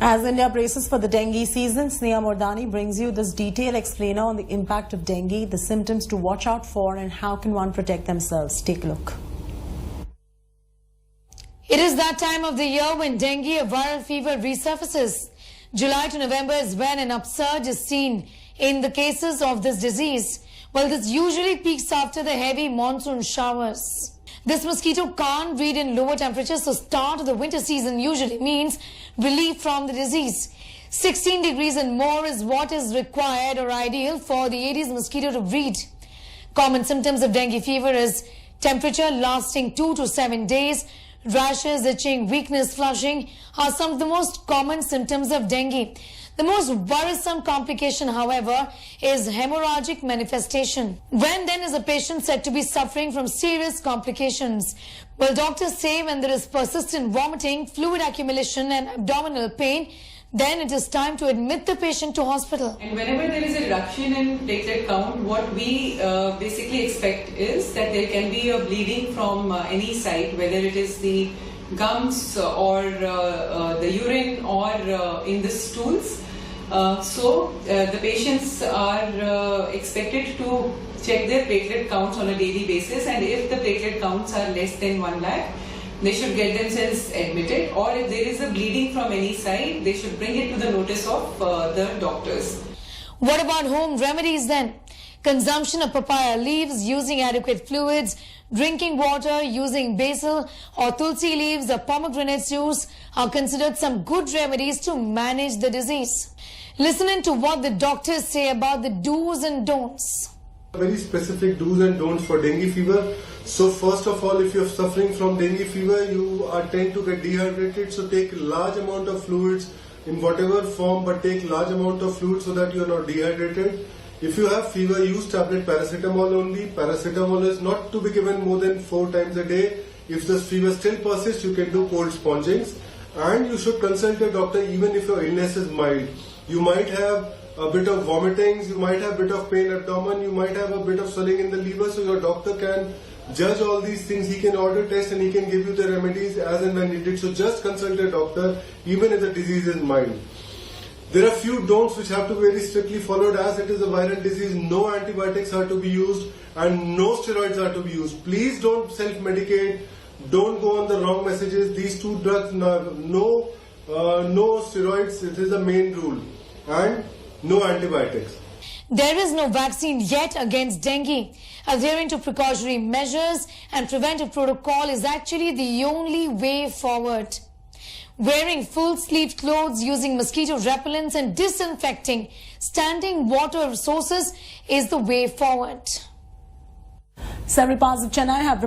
As India braces for the dengue season, Sneha Mordani brings you this detailed explainer on the impact of dengue, the symptoms to watch out for, and how can one protect themselves. Take a look. It is that time of the year when dengue, a viral fever, resurfaces. July to November is when an upsurge is seen in the cases of this disease. Well, this usually peaks after the heavy monsoon showers. This mosquito can't breed in lower temperatures, so start of the winter season usually means relief from the disease. 16 degrees and more is what is required or ideal for the Aedes mosquito to breed. Common symptoms of dengue fever is temperature lasting 2 to 7 days, rashes, itching, weakness, flushing are some of the most common symptoms of dengue. The most worrisome complication, however, is hemorrhagic manifestation. When then is a patient said to be suffering from serious complications? Well, doctors say when there is persistent vomiting, fluid accumulation and abdominal pain, then it is time to admit the patient to hospital. And whenever there is a reduction in platelet count, what we basically expect is that there can be a bleeding from any site, whether it is the gums or the urine or in the stools. So the patients are expected to check their platelet counts on a daily basis, and if the platelet counts are less than 1 lakh, they should get themselves admitted, or if there is a bleeding from any side, they should bring it to the notice of the doctors. What about home remedies then? Consumption of papaya leaves, using adequate fluids, drinking water, using basil or tulsi leaves or pomegranate juice are considered some good remedies to manage the disease. Listen in to what the doctors say about the do's and don'ts. Very specific do's and don'ts for dengue fever. So first of all, if you're suffering from dengue fever, you tend to get dehydrated. So take large amount of fluids in whatever form, but take large amount of fluid so that you're not dehydrated. If you have fever, use tablet paracetamol only. Paracetamol is not to be given more than 4 times a day. If the fever still persists, you can do cold spongings. And you should consult a doctor even if your illness is mild. You might have a bit of vomitings, you might have a bit of pain abdomen, you might have a bit of swelling in the liver, so your doctor can judge all these things. He can order tests and he can give you the remedies as and when needed. So just consult a doctor even if the disease is mild. There are few don'ts which have to be very strictly followed. As it is a viral disease, no antibiotics are to be used and no steroids are to be used. Please don't self-medicate, don't go on the wrong messages. These 2 drugs, no steroids, it is the main rule, and no antibiotics. There is no vaccine yet against dengue. Adhering to precautionary measures and preventive protocol is actually the only way forward. Wearing full-sleeved clothes, using mosquito repellents and disinfecting standing water sources is the way forward. Several parts of Chennai have